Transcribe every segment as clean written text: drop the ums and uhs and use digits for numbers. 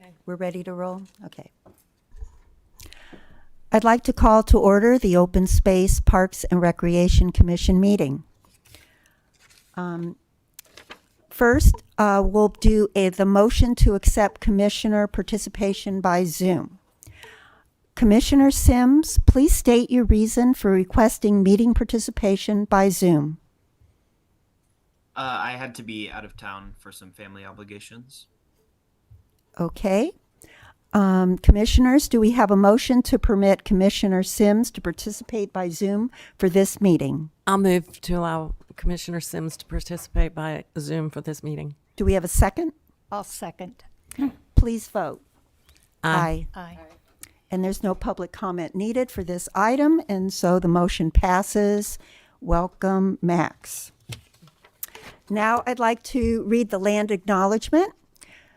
Okay. We're ready to roll? Okay. I'd like to call to order the Open Space, Parks, and Recreation Commission meeting. First, we'll do the motion to accept commissioner participation by Zoom. Commissioner Sims, please state your reason for requesting meeting participation by Zoom. I had to be out of town for some family obligations. Okay. Commissioners, do we have a motion to permit Commissioner Sims to participate by Zoom for this meeting? I'll move to allow Commissioner Sims to participate by Zoom for this meeting. Do we have a second? I'll second. Please vote. Aye. Aye. And there's no public comment needed for this item, and so the motion passes. Welcome, Max. Now I'd like to read the land acknowledgement.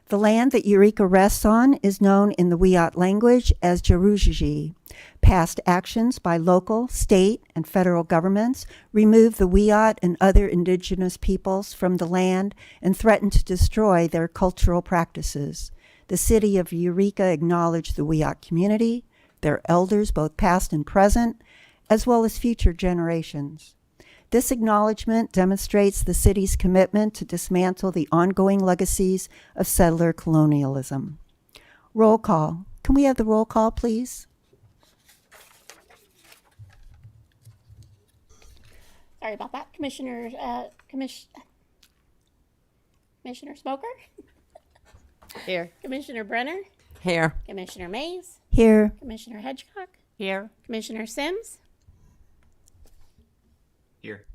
The land that Eureka rests on is known in the Wiyot language as Jerujiji. Past actions by local, state, and federal governments remove the Wiyot and other indigenous peoples from the land and threaten to destroy their cultural practices. The city of Eureka acknowledged the Wiyot community, their elders, both past and present, as well as future generations. This acknowledgement demonstrates the city's commitment to dismantle the ongoing legacies of settler colonialism. Roll call. Can we have the roll call, please? Sorry about that. Commissioner Smoker, Here. Commissioner Brenner, Here. Commissioner Mays, Here. Commissioner Hedgecock, Here. Commissioner Sims, Here.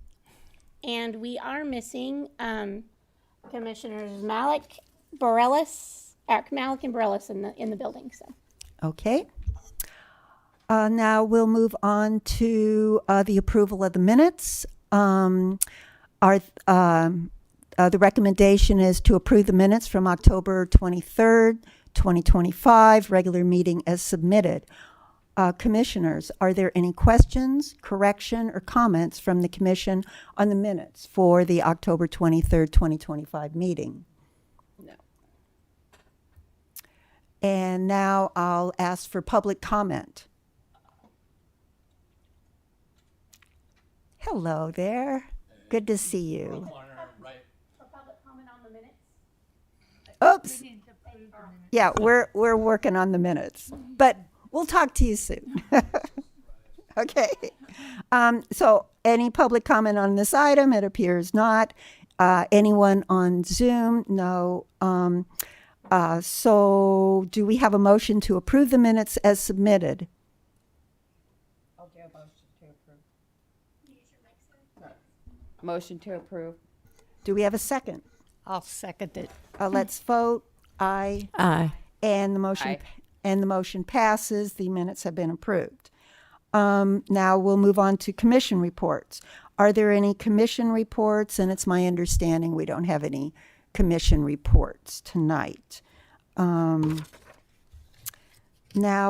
and we are missing Commissioners Malik, Borellis, Malik and Borellis in the building. So Okay. Now we'll move on to the approval of the minutes. The recommendation is to approve the minutes from October 23rd, 2025, regular meeting as submitted. Commissioners, are there any questions, correction, or comments from the commission on the minutes for the October 23rd, 2025 meeting? no. And now I'll ask for public comment. Hello there. Good to see you. For public comment on the minutes. Oops. Yeah, we're working on the minutes, but we'll talk to you soon. Okay. So any public comment on this item? It appears not. Anyone on Zoom? No. So do we have a motion to approve the minutes as submitted? I'll do a motion to approve. Motion to approve. Do we have a second? I'll second it. Let's vote. Aye. Aye. And the motion Aye. and the motion passes. The minutes have been approved. Now we'll move on to commission reports. Are there any commission reports? And it's my understanding we don't have any commission reports tonight. Now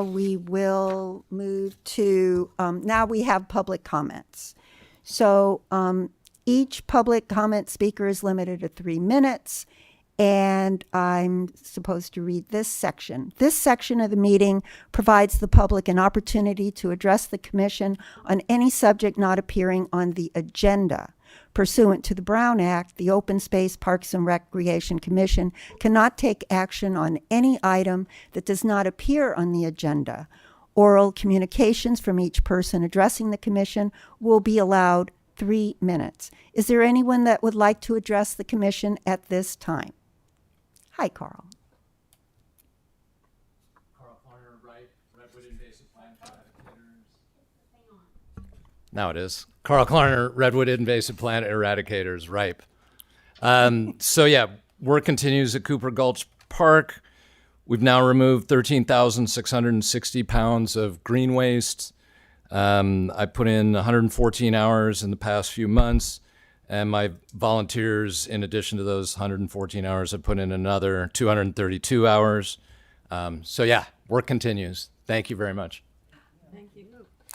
we will move to, now we have public comments. So each public comment speaker is limited to 3 minutes, and I'm supposed to read this section. This section of the meeting provides the public an opportunity to address the commission on any subject not appearing on the agenda. Pursuant to the Brown Act, the Open Space, Parks, and Recreation Commission cannot take action on any item that does not appear on the agenda. Oral communications from each person addressing the commission will be allowed 3 minutes. Is there anyone that would like to address the commission at this time? Hi, Carl. Carl Corner, right, Redwood Invasive Plant Eradicators. Now it is. Carl Klarner, Redwood Invasive Plant Eradicators, RIPE. So yeah, work continues at Cooper Gulch Park. We've now removed 13,660 pounds of green waste. I put in 114 hours in the past few months, and my volunteers, in addition to those 114 hours, have put in another 232 hours. So yeah, work continues. Thank you very much.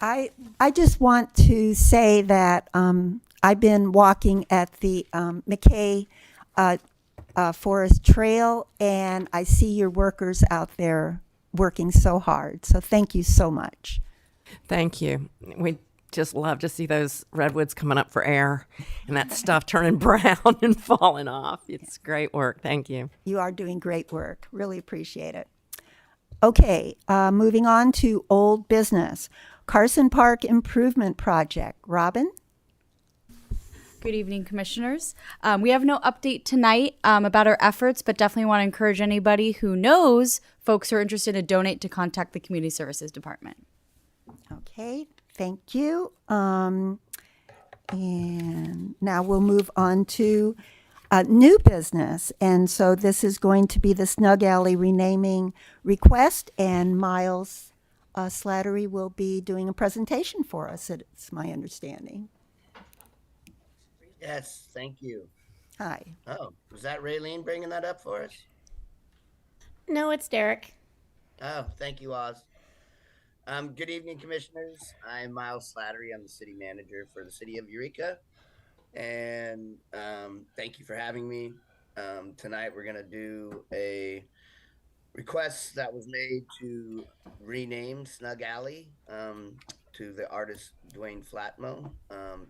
I just want to say that I've been walking at the McKay Forest Trail, and I see your workers out there working so hard. So thank you so much. Thank you. We just love to see those redwoods coming up for air and that stuff turning brown and falling off. It's great work. Thank you. You are doing great work. Really appreciate it. Okay, moving on to old business. Carson Park Improvement Project. Robin? Good evening, commissioners. We have no update tonight about our efforts, but definitely want to encourage anybody who knows folks who are interested to donate to contact the Community Services Department. Okay, thank you. And now we'll move on to new business. And so this is going to be the Snug Alley renaming request, and Miles Slattery will be doing a presentation for us, it's my understanding. Yes, thank you. Hi. Oh, was that Raylene bringing that up for us? No, it's Derek. Oh, thank you, Oz. Good evening, commissioners. I'm Miles Slattery. I'm the city manager for the city of Eureka. And thank you for having me. Tonight, we're going to do a request that was made to rename Snug Alley to the artist Dwayne Flatmo.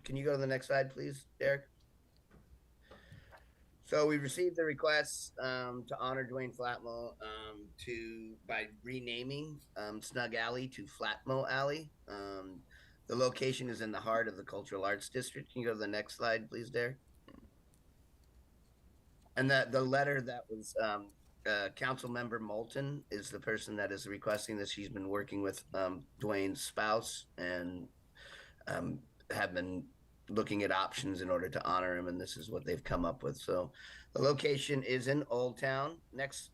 Can you go to the next slide, please, Derek? So we received the request to honor Dwayne Flatmo by renaming Snug Alley to Flatmo Alley. The location is in the heart of the Cultural Arts District. Can you go to the next slide, please, Derek? And the letter that was Council Member Moulton is the person that is requesting this. She's been working with Dwayne's spouse and have been looking at options in order to honor him, and this is what they've come up with. So the location is in Old Town. Next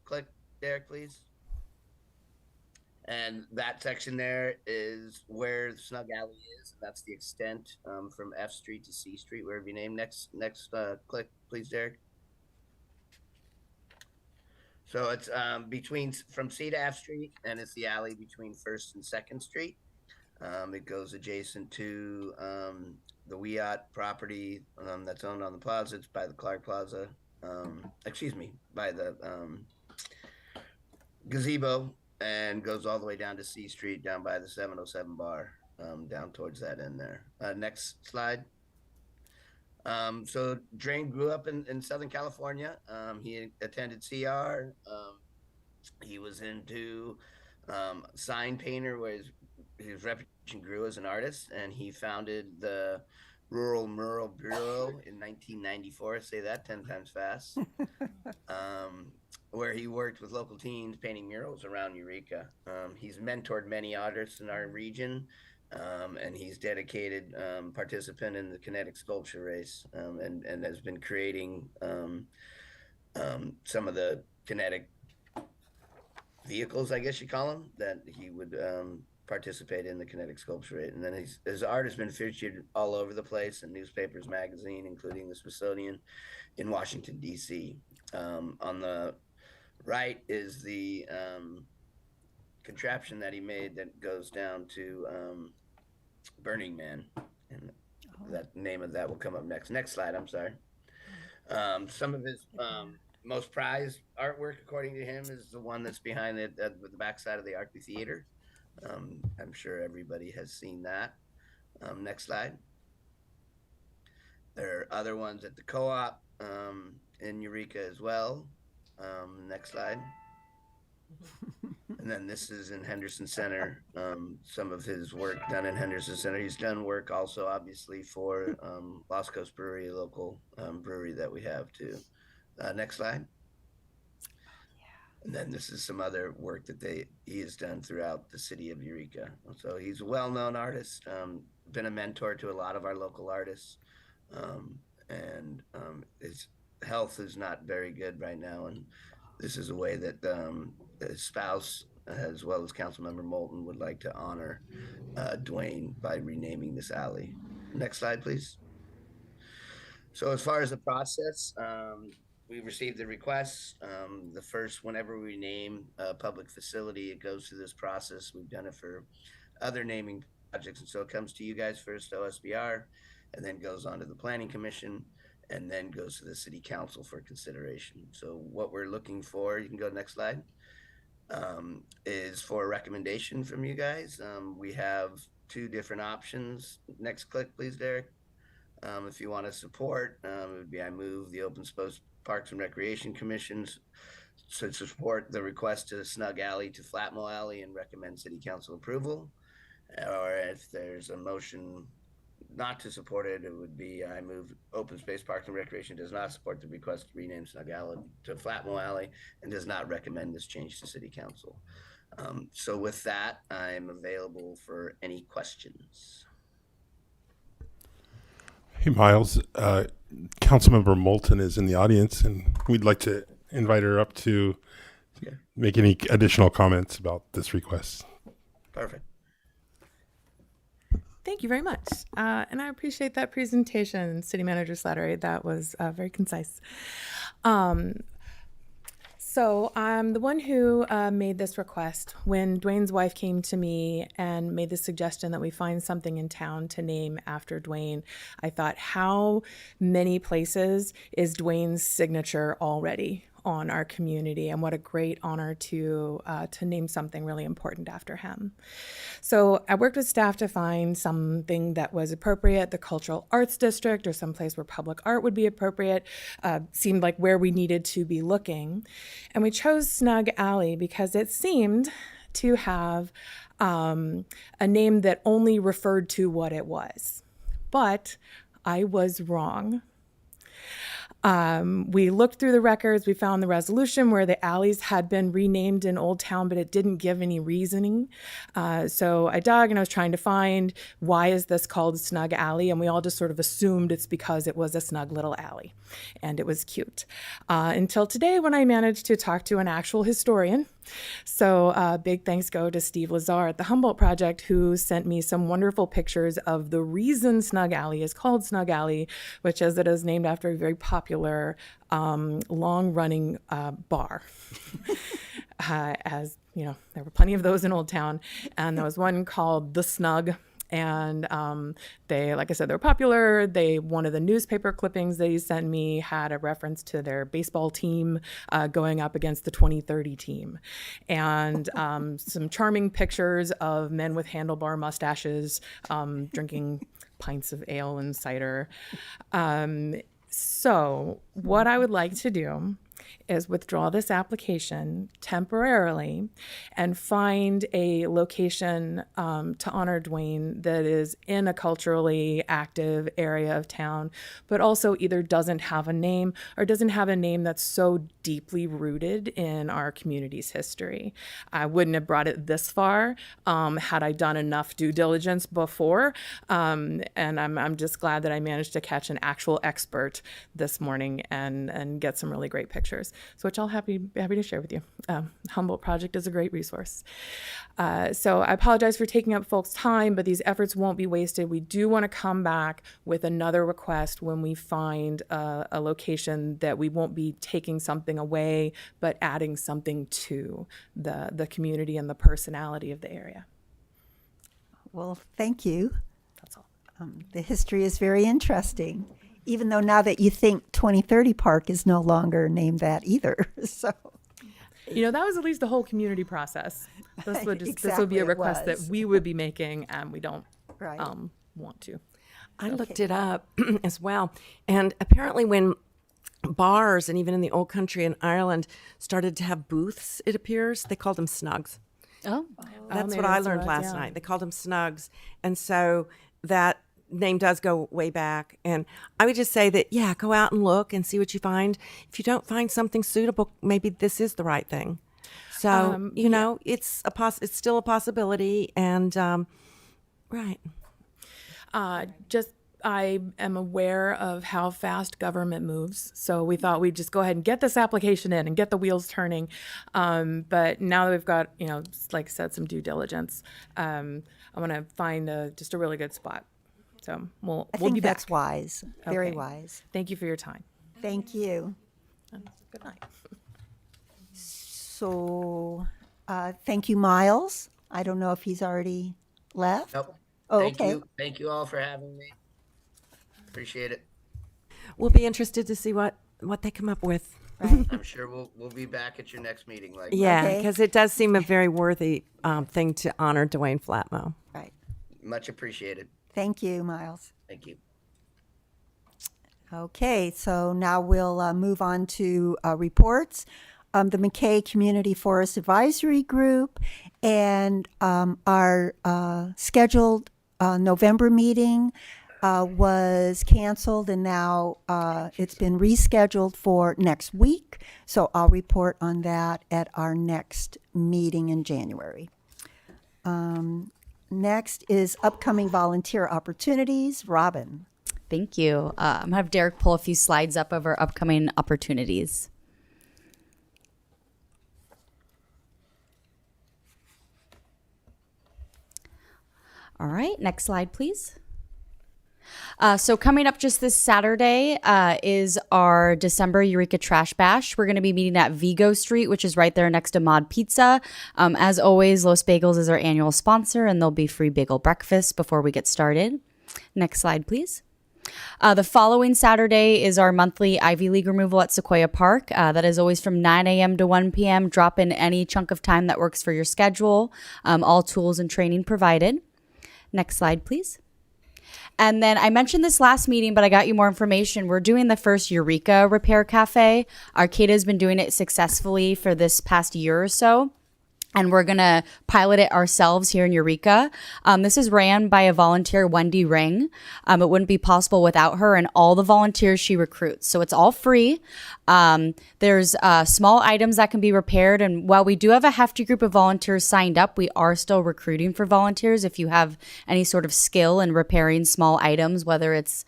click, Derek, please. And that section there is where the Snug Alley is. That's the extent from F Street to C Street, wherever you name. Next click, please, Derek. So it's from C to F Street, and it's the alley between 1st and 2nd Street. It goes adjacent to the Wyatt property that's owned on the plaza. It's by the Clark Plaza. By the gazebo, and goes all the way down to C Street, down by the 707 bar, down towards that end there. Next slide. So Drain grew up in Southern California. He attended CR. He was into sign painter, where his reputation grew as an artist, and he founded the Rural Mural Bureau in 1994. Say that 10 times fast. Where he worked with local teens painting murals around Eureka. He's mentored many artists in our region. And he's dedicated participant in the kinetic sculpture race, and has been creating some of the kinetic vehicles, I guess you call them, that he would participate in the kinetic sculpture race. And then his art has been featured all over the place in newspapers, magazine, including the Smithsonian in Washington, D.C. On the right is the contraption that he made that goes down to Burning Man, and that name of that will come up next. Next slide, I'm sorry. Some of his most prized artwork, according to him, is the one that's behind it at the backside of the Arkley Theater. I'm sure everybody has seen that. Next slide. There are other ones at the Co-op in Eureka as well. Next slide. And then this is in Henderson Center. Some of his work done in Henderson Center. He's done work also, obviously, for Lost Coast Brewery, a local brewery that we have too. Next slide. And then this is some other work that he has done throughout the city of Eureka. So he's a well-known artist, been a mentor to a lot of our local artists, and his health is not very good right now, and this is a way that his spouse, as well as Councilmember Moulton, would like to honor Dwayne by renaming this alley. Next slide, please. So as far as the process, we received the requests. The first, whenever we name a public facility, it goes through this process. We've done it for other naming projects. And so it comes to you guys first, OSBR, and then goes on to the Planning Commission. and then goes to the city council for consideration. So what we're looking for, you can go to the next slide, is for a recommendation from you guys. We have two different options. Next click, please, Derek. If you want to support, it would be I move the Open Space Parks and Recreation Commissions to support the request to Snug Alley to Flatmo Alley and recommend city council approval. Or if there's a motion not to support it, it would be I move Open Space Parks and Recreation does not support the request to rename Snug Alley to Flatmo Alley and does not recommend this change to city council. So with that, I'm available for any questions. Hey, Miles. Councilmember Moulton is in the audience, and we'd like to invite her up to make any additional comments about this request. Perfect. Thank you very much. And I appreciate that presentation, City Manager Slattery. That was very concise. So I'm the one who made this request when Dwayne's wife came to me and made the suggestion that we find something in town to name after Dwayne. I thought, how many places is Dwayne's signature already on our community, and what a great honor to name something really important after him. So I worked with staff to find something that was appropriate. The Cultural Arts District or someplace where public art would be appropriate seemed like where we needed to be looking. And we chose Snug Alley because it seemed to have a name that only referred to what it was. But I was wrong. We looked through the records, we found the resolution where the alleys had been renamed in Old Town, but it didn't give any reasoning. So I dug and I was trying to find, why is this called Snug Alley? And we all just sort of assumed it's because it was a snug little alley and it was cute. Until today when I managed to talk to an actual historian. So big thanks go to Steve Lazar at the Humboldt Project, who sent me some wonderful pictures of the reason Snug Alley is called Snug Alley, which is it is named after a very popular long-running bar. As you know, there were plenty of those in Old Town, and there was one called The Snug. And they, like I said, they're popular. One of the newspaper clippings they sent me had a reference to their baseball team going up against the 2030 team. And some charming pictures of men with handlebar mustaches drinking pints of ale and cider. So what I would like to do is withdraw this application temporarily and find a location to honor Dwayne that is in a culturally active area of town, but also either doesn't have a name or doesn't have a name that's so deeply rooted in our community's history. I wouldn't have brought it this far had I done enough due diligence before, and I'm just glad that I managed to catch an actual expert this morning and get some really great pictures. So which I'll happy to share with you. Humboldt Project is a great resource. So I apologize for taking up folks' time, but these efforts won't be wasted. We do want to come back with another request when we find a location that we won't be taking something away, but adding something to the community and the personality of the area. Well, thank you. That's all. The history is very interesting, even though now that you think 2030 Park is no longer named that either. So, you know, that was at least the whole community process. This would be Exactly, a it request that was. we would be making, and we don't Right. want to. I looked it up as well. And apparently when bars, and even in the old country in Ireland, started to have booths, it appears, they called them snugs. Oh, That's maybe what I that's learned what, last yeah. night. They called them snugs. And so that name does go way back. And I would just say that, yeah, go out and look and see what you find. If you don't find something suitable, maybe this is the right thing. So, you know, it's still a possibility. And, right. I am aware of how fast government moves. So we thought we'd just go ahead and get this application in and get the wheels turning. But now that we've got, you know, like I said, some due diligence, I want to find just a really good spot. So we'll I think be that's back. wise, very Okay. wise. Thank you for your time. Thank you. Good night. So, thank you, Miles. I don't know if he's already left. Nope. Oh, Thank okay. you. Thank you all for having me. Appreciate it. we'll be interested to see what they come up with. I'm sure we'll be back at your next meeting. Like Yeah, Okay. because it does seem a very worthy thing to honor Dwayne Flatmo. Right. much appreciated. Thank you, Miles. Thank you. Okay, so now we'll move on to reports. The McKay Community Forest Advisory Group and our scheduled November meeting was canceled, and now it's been rescheduled for next week. So I'll report on that at our next meeting in January. Next is upcoming volunteer opportunities. Robin. Thank you. I'm going to have Derek pull a few slides up of our upcoming opportunities. All right, next slide, please. So coming up just this Saturday is our December Eureka Trash Bash. We're going to be meeting at Vigo Street, which is right there next to Mod Pizza. As always, Los Bagels is our annual sponsor, and there'll be free bagel breakfast before we get started. Next slide, please. The following Saturday is our monthly Ivy League removal at Sequoia Park. That is always from 9 a.m. to 1 p.m. Drop in any chunk of time that works for your schedule. All tools and training provided. Next slide, please. And then I mentioned this last meeting, but I got you more information. We're doing the first Eureka Repair Cafe. Arcada's been doing it successfully for this past year or so. And we're going to pilot it ourselves here in Eureka. This is ran by a volunteer, Wendy Ring. It wouldn't be possible without her and all the volunteers she recruits. So it's all free. There's small items that can be repaired. And while we do have a hefty group of volunteers signed up, we are still recruiting for volunteers if you have any sort of skill in repairing small items, whether it's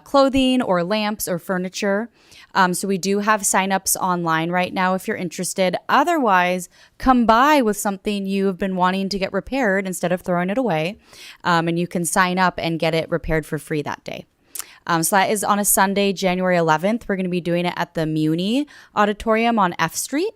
clothing or lamps or furniture. So we do have signups online right now if you're interested. Otherwise, come by with something you've been wanting to get repaired instead of throwing it away. And you can sign up and get it repaired for free that day. So that is on a Sunday, January 11th. We're going to be doing it at the Muni Auditorium on F Street.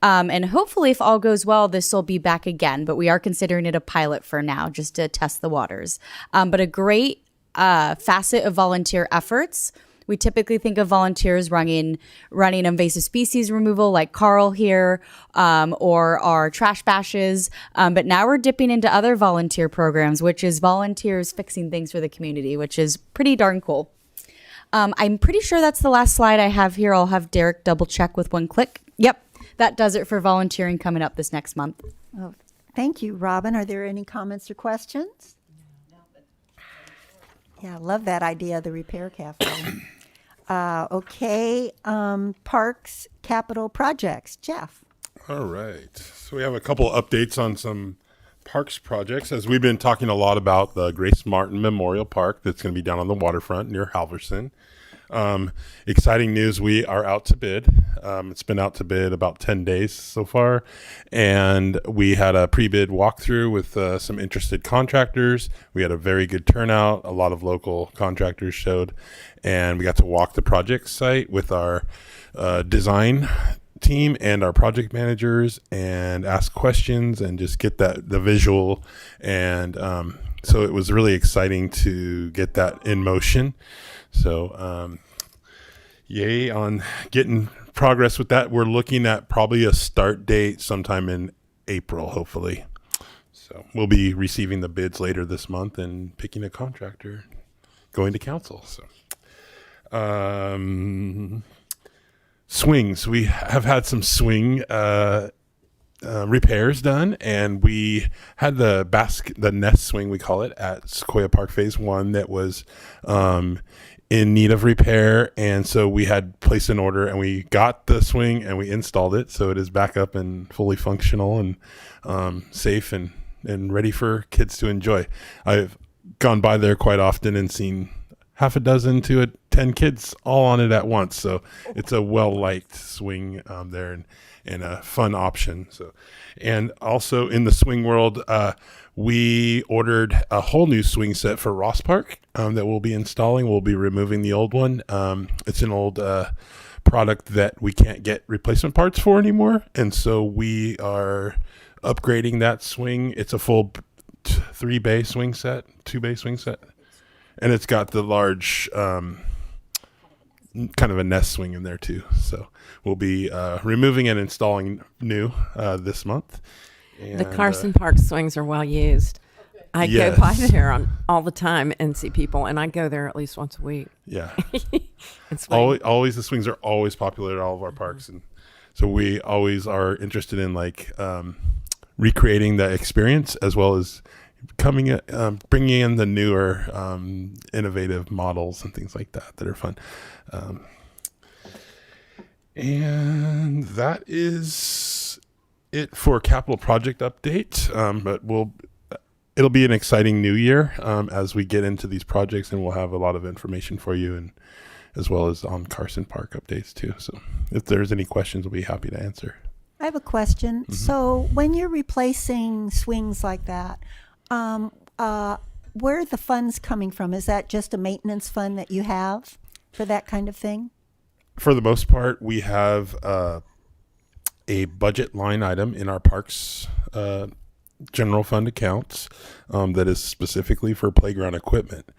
And hopefully, if all goes well, this will be back again. But we are considering it a pilot for now, just to test the waters. But a great facet of volunteer efforts. We typically think of volunteers running invasive species removal like Carl here, or our trash bashes. But now we're dipping into other volunteer programs, which is volunteers fixing things for the community, which is pretty darn cool. I'm pretty sure that's the last slide I have here. I'll have Derek double check with one click. Yep, that does it for volunteering coming up this next month. Oh, thank you, Robin. Are there any comments or questions? Yeah, I love that idea, the repair cafe. Okay, parks, capital projects. Jeff. All right. So we have a couple updates on some parks projects, as we've been talking a lot about the Grace Martin Memorial Park that's going to be down on the waterfront near Halverson. Exciting news, we are out to bid. It's been out to bid about 10 days so far, and we had a pre-bid walkthrough with some interested contractors. We had a very good turnout. A lot of local contractors showed, and we got to walk the project site with our design team and our project managers and ask questions and just get the visual. And so it was really exciting to get that in motion. So yay on getting progress with that. We're looking at probably a start date sometime in April, hopefully. So we'll be receiving the bids later this month and picking a contractor, going to council. So swings, we have had some swing repairs done, and we had the nest swing, we call it, at Sequoia Park Phase 1 that was in need of repair, and so we had placed an order, and we got the swing and we installed it, so it is back up and fully functional and safe and ready for kids to enjoy. I've gone by there quite often and seen half a dozen to 10 kids all on it at once, so it's a well-liked swing there and a fun option. So, and also in the swing world, we ordered a whole new swing set for Ross Park that we'll be installing. We'll be removing the old one. It's an old product that we can't get replacement parts for anymore, and so we are upgrading that swing. It's a full 3-bay swing set, 2-bay swing set, and it's got the large kind of a nest swing in there too. So we'll be removing and installing new this month. And, The Carson Park swings are well used. I go by there all the time and see people, and I go there at least once a week. Yeah. And swing. Always the swings are always popular at all of our parks, and so we always are interested in like recreating the experience as well as bringing in the newer innovative models and things like that are fun. And that is it for capital project update. But it'll be an exciting new year as we get into these projects, and we'll have a lot of information for you, and as well as on Carson Park updates too. So if there's any questions, we'll be happy to answer. I have a question. So when you're replacing swings like that, where are the funds coming from? Is that just a maintenance fund that you have for that kind of thing? For the most part, we have a budget line item in our parks general fund accounts that is specifically for playground equipment.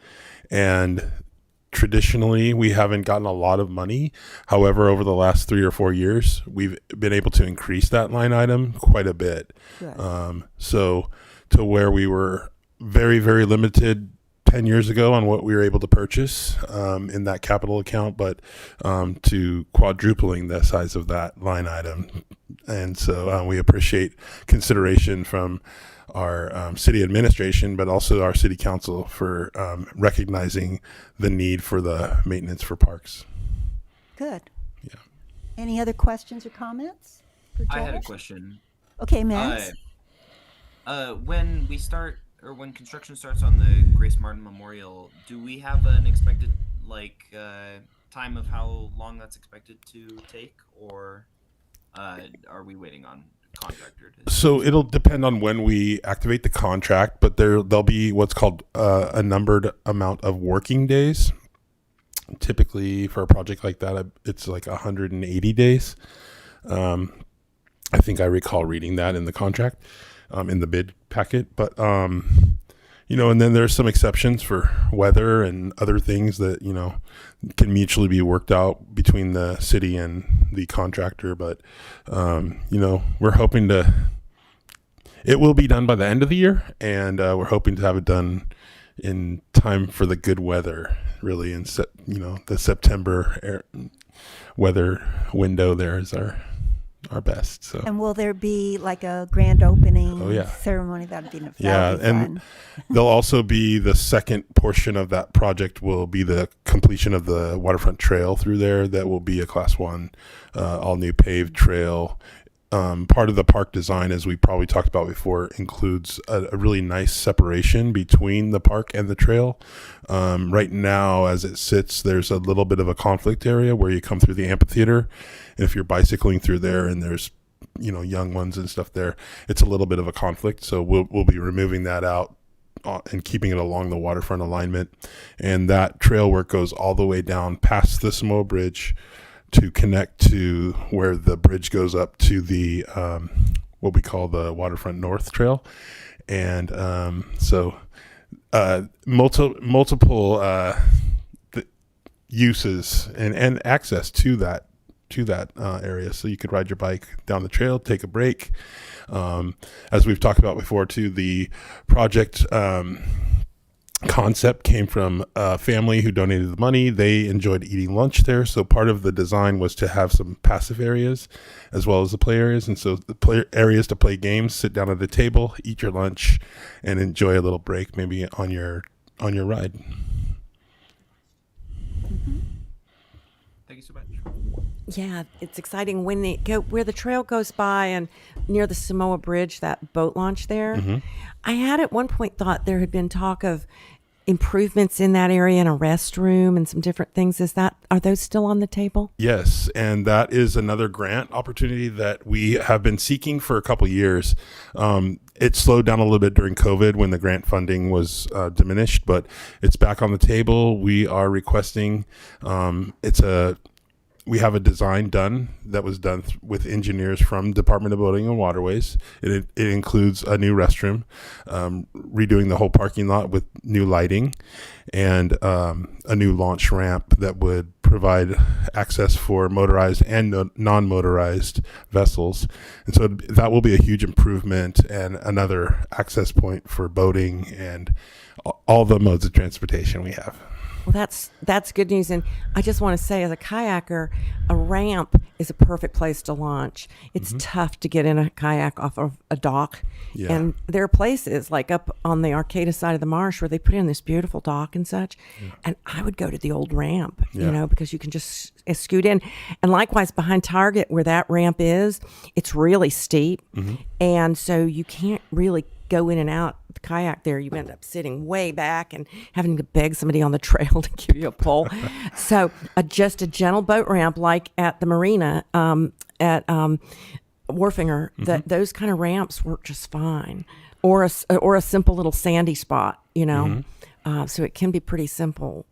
And traditionally, we haven't gotten a lot of money. However, over the last 3 or 4 years, we've been able to increase that line item quite a bit. So to where we were very, very limited 10 years ago on what we were able to purchase in that capital account, but to quadrupling the size of that line item. And so we appreciate consideration from our city administration, but also our city council for recognizing the need for the maintenance for parks. Good. Yeah. Any other questions or comments for I had a George? question. Okay, Max. When we start, or when construction starts on the Grace Martin Memorial, do we have an expected time of how long that's expected to take, or are we waiting on contractor to? So it'll depend on when we activate the contract, but there'll be what's called a numbered amount of working days. Typically for a project like that, it's like 180 days. I think I recall reading that in the contract, in the bid packet, but and then there's some exceptions for weather and other things that, can mutually be worked out between the city and the contractor. But, we're hoping it will be done by the end of the year, and we're hoping to have it done in time for the good weather, really, in the September weather window there is our best. So. And will there be like a grand opening yeah. ceremony? That'd be Yeah, and fun. there'll also be the second portion of that project will be the completion of the waterfront trail through there. That will be a Class 1, all new paved trail. Part of the park design, as we probably talked about before, includes a really nice separation between the park and the trail. Right now, as it sits, there's a little bit of a conflict area where you come through the amphitheater. And if you're bicycling through there and there's, young ones and stuff there, it's a little bit of a conflict. So we'll be removing that out and keeping it along the waterfront alignment. And that trail work goes all the way down past the Samoa Bridge to connect to where the bridge goes up to the what we call the Waterfront North Trail. And so multiple uses and access to that area. So you could ride your bike down the trail, take a break. As we've talked about before too, the project concept came from a family who donated the money. They enjoyed eating lunch there, so part of the design was to have some passive areas as well as the play areas. And so the play areas to play games, sit down at the table, eat your lunch, and enjoy a little break maybe on your ride. Thank you so much. Yeah, it's exciting when they go where the trail goes by and near the Samoa Bridge, that boat launch there. I had at one point thought there had been talk of improvements in that area and a restroom and some different things. Are those still on the table? Yes, and that is another grant opportunity that we have been seeking for a couple of years. It slowed down a little bit during COVID when the grant funding was diminished, but it's back on the table. We are requesting, we have a design done that was done with engineers from Department of Building and Waterways. It includes a new restroom, redoing the whole parking lot with new lighting, and a new launch ramp that would provide access for motorized and non-motorized vessels. And so that will be a huge improvement and another access point for boating and all the modes of transportation we have. Well, that's good news. And I just want to say, as a kayaker, a ramp is a perfect place to launch. It's tough to get in a kayak off of a dock. Yeah. And there are places like up on the Arcata side of the marsh where they put in this beautiful dock and such. And I would go to the old ramp, you know, because you can just scoot in. And likewise, behind Target, where that ramp is, it's really steep. And so you can't really go in and out the kayak there. You end up sitting way back and having to beg somebody on the trail to give you a pull. So just a gentle boat ramp like at the marina at Wharfinger, those kind of ramps work just fine. Or a simple little sandy spot, you know. So it can be pretty simple.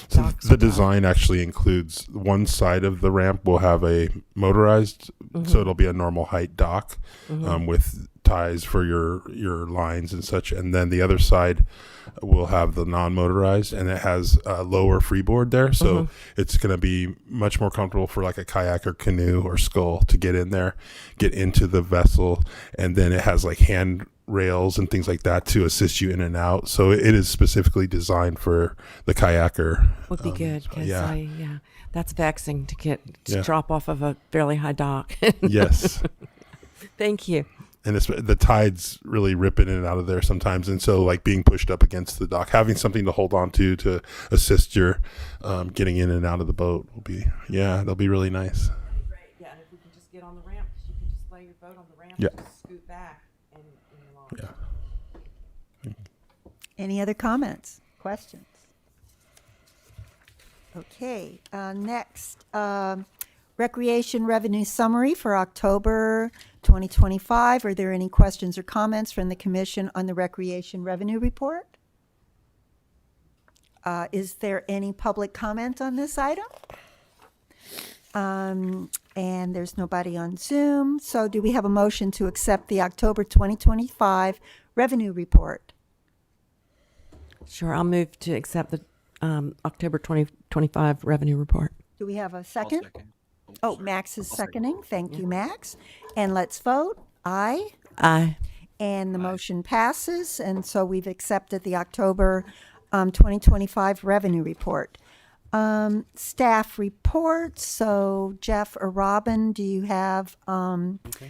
So the design actually includes one side of the ramp will have a motorized, so it'll be a normal height dock with ties for your lines and such, and then the other side will have the non-motorized, and it has a lower freeboard there, so it's going to be much more comfortable for like a kayak or canoe or scull to get in there, get into the vessel, and then it has like hand rails and things like that to assist you in and out. So it is specifically designed for the kayaker. Would be good because yeah. that's vexing to get Yeah. drop off of a fairly high dock. Yes. Thank you. And the tide's really ripping in and out of there sometimes. And so like being pushed up against the dock, having something to hold on to assist your getting in and out of the boat will be, that'll be really nice. Great. Yeah, and if we can just get on the ramp, because you can just lay your boat on the ramp Yeah. and just scoot back and launch. Yeah. Any other comments, questions? Okay, next, recreation revenue summary for October 2025. Are there any questions or comments from the commission on the recreation revenue report? Is there any public comment on this item? And there's nobody on Zoom. So do we have a motion to accept the October 2025 revenue report? Sure, I'll move to accept the October 2025 revenue report. Do we have a I'll second? Oh, Max is seconding. Thank you, Max. And let's vote. Aye. Aye. And the motion passes. And so we've accepted the October 2025 revenue report. Staff reports. So Jeff or Robin, do you have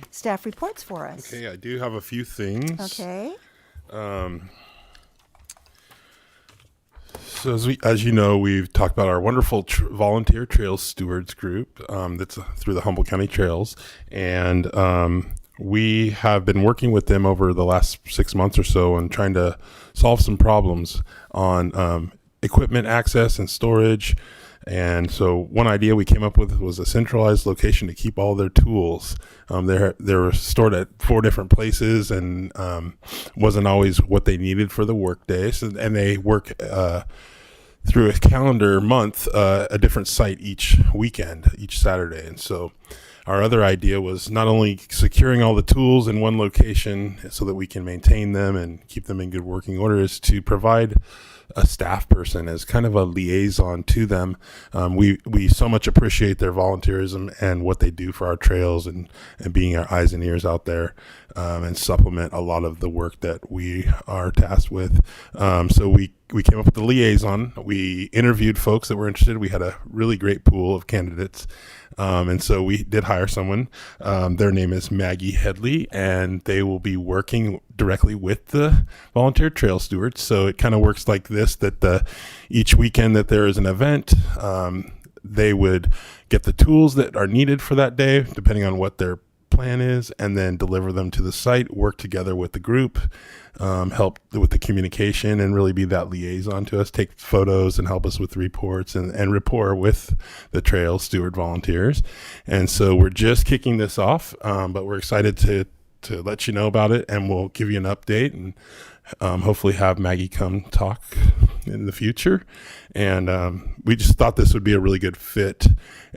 staff reports for us? Okay, I do have a few things. Okay. So as you know, we've talked about our wonderful volunteer trail stewards group that's through the Humboldt County Trails, and we have been working with them over the last 6 months or so and trying to solve some problems on equipment access and storage. And so one idea we came up with was a centralized location to keep all their tools. They're stored at 4 different places and wasn't always what they needed for the work day. So, and they work through a calendar month, a different site each weekend, each Saturday. And so our other idea was not only securing all the tools in one location so that we can maintain them and keep them in good working order, is to provide a staff person as kind of a liaison to them. We so much appreciate their volunteerism and what they do for our trails and being our eyes and ears out there and supplement a lot of the work that we are tasked with. So we came up with the liaison. We interviewed folks that were interested. We had a really great pool of candidates. And so we did hire someone. Their name is Maggie Headley, and they will be working directly with the volunteer trail stewards. So it kind of works like this, that each weekend that there is an event, they would get the tools that are needed for that day, depending on what their plan is, and then deliver them to the site, work together with the group, help with the communication, and really be that liaison to us, take photos and help us with reports and rapport with the trail steward volunteers. And so we're just kicking this off, but we're excited to let you know about it, and we'll give you an update and hopefully have Maggie come talk in the future. And we just thought this would be a really good fit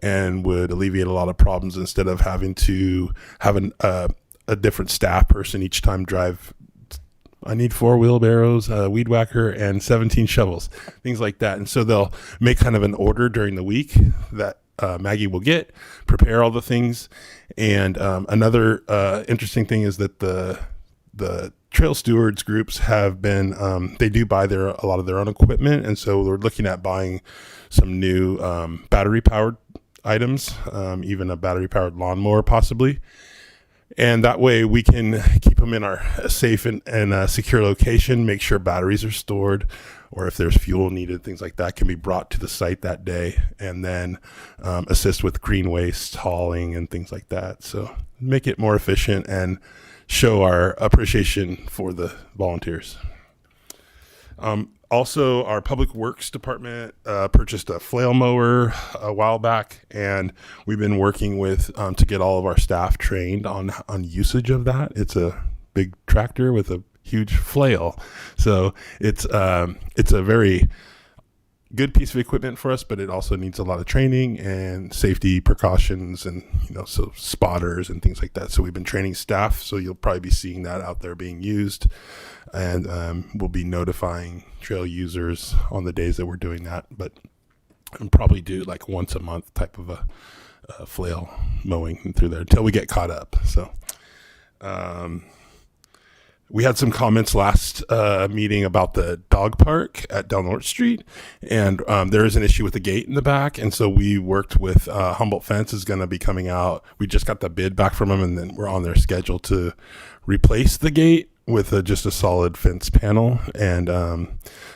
and would alleviate a lot of problems instead of having to have a different staff person each time drive I need 4 wheelbarrows, a weed whacker, and 17 shovels, things like that. And so they'll make kind of an order during the week that Maggie will get, prepare all the things. And another interesting thing is that the trail stewards groups have been, they do buy a lot of their own equipment. And so we're looking at buying some new battery powered items, even a battery powered lawnmower possibly. And that way we can keep them in our safe and secure location, make sure batteries are stored, or if there's fuel needed, things like that can be brought to the site that day, and then assist with green waste hauling and things like that. So make it more efficient and show our appreciation for the volunteers. Also, our public works department purchased a flail mower a while back, and we've been working with to get all of our staff trained on usage of that. It's a big tractor with a huge flail, so it's a very good piece of equipment for us, but it also needs a lot of training and safety precautions, and so spotters and things like that. So we've been training staff, so you'll probably be seeing that out there being used, and we'll be notifying trail users on the days that we're doing that, but and probably do like once a month type of a flail mowing through there until we get caught up. So we had some comments last meeting about the dog park at Del Norte Street, and there is an issue with the gate in the back, and so we worked with Humboldt Fence is going to be coming out. We just got the bid back from them, and then we're on their schedule to replace the gate with just a solid fence panel, and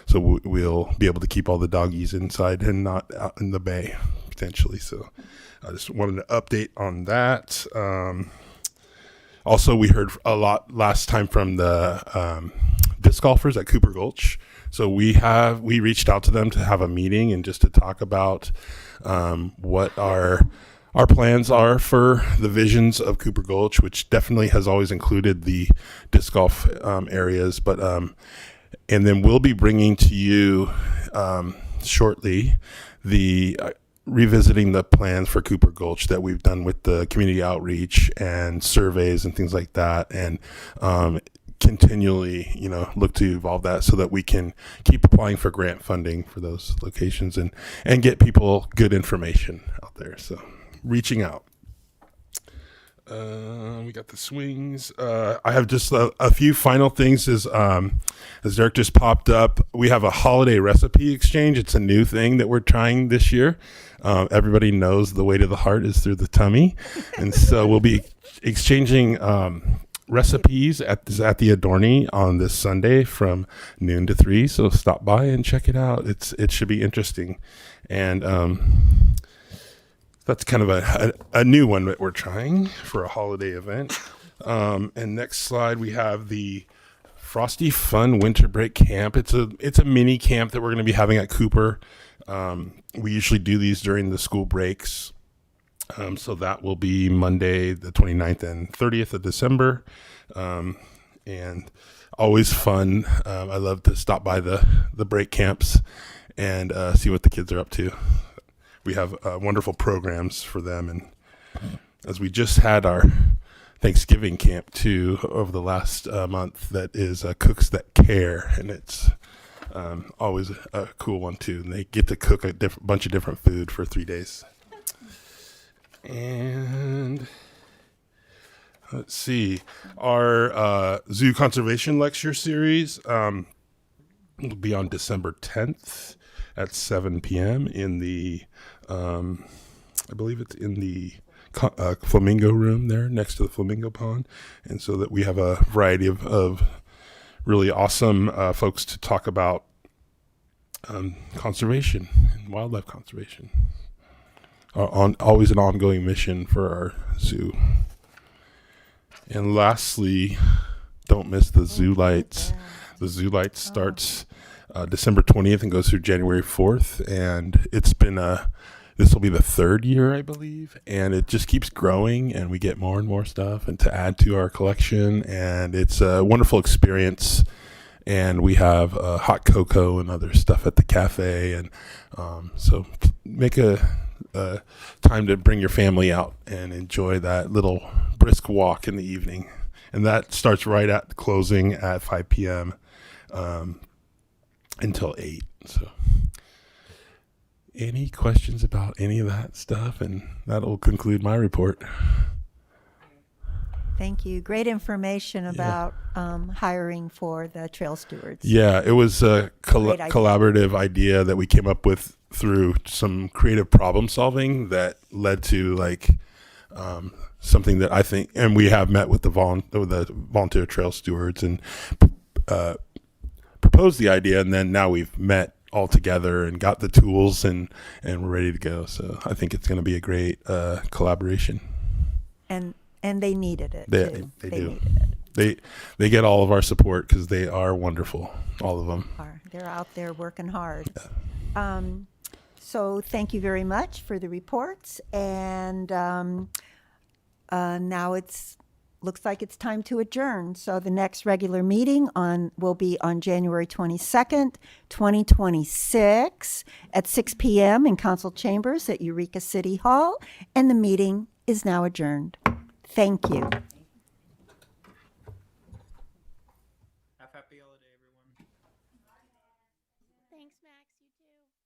so we'll be able to keep all the doggies inside and not out in the bay potentially. So I just wanted to update on that. Also, we heard a lot last time from the disc golfers at Cooper Gulch. So we reached out to them to have a meeting and just to talk about what our plans are for the visions of Cooper Gulch, which definitely has always included the disc golf areas. But and then we'll be bringing to you shortly the revisiting the plans for Cooper Gulch that we've done with the community outreach and surveys and things like that, and continually look to evolve that so that we can keep applying for grant funding for those locations and get people good information out there. So reaching out. We got the swings. I have just a few final things as Derek just popped up. We have a holiday recipe exchange. It's a new thing that we're trying this year. Everybody knows the way to the heart is through the tummy. And so we'll be exchanging recipes at the Adorni on this Sunday from noon to 3. So stop by and check it out. It should be interesting. And that's kind of a new one that we're trying for a holiday event. And next slide, we have the Frosty Fun Winter Break Camp. It's a mini camp that we're going to be having at Cooper. We usually do these during the school breaks. So that will be Monday, the 29th and 30th of December. And always fun. I love to stop by the break camps and see what the kids are up to. We have wonderful programs for them. And as we just had our Thanksgiving camp too over the last month, that is Cooks That Care. And it's always a cool one too. And they get to cook a bunch of different food for 3 days. And let's see, our zoo conservation lecture series will be on December 10th at 7 p.m. in the, I believe it's in the flamingo room there next to the flamingo pond. And so that we have a variety of really awesome folks to talk about conservation and wildlife conservation. Always an ongoing mission for our zoo. And lastly, don't miss the Zoo Lights. The Zoo Lights starts December 20th and goes through January 4th. And it's been this will be the 3rd year, I believe. And it just keeps growing, and we get more and more stuff and to add to our collection. And it's a wonderful experience. And we have hot cocoa and other stuff at the cafe. And so make a time to bring your family out and enjoy that little brisk walk in the evening and that starts right at the closing at 5 p.m. Until 8. So, any questions about any of that stuff? And that'll conclude my report. Thank you. Great information about hiring for the trail stewards. Yeah, it was a Great idea. collaborative idea that we came up with through some creative problem solving that led to something that I think, and we have met with the volunteer trail stewards and proposed the idea, and then now we've met all together and got the tools and we're ready to go. So I think it's going to be a great collaboration. And they needed it They too. do. Needed it. They get all of our support because they are wonderful, all of them. They're out there working hard. So thank you very much for the reports. And now looks like it's time to adjourn. So the next regular meeting will be on January 22nd, 2026 at 6 p.m. in council chambers at Eureka City Hall. And the meeting is now adjourned. Thank you. Happy holiday, everyone. Thanks, Max. You too.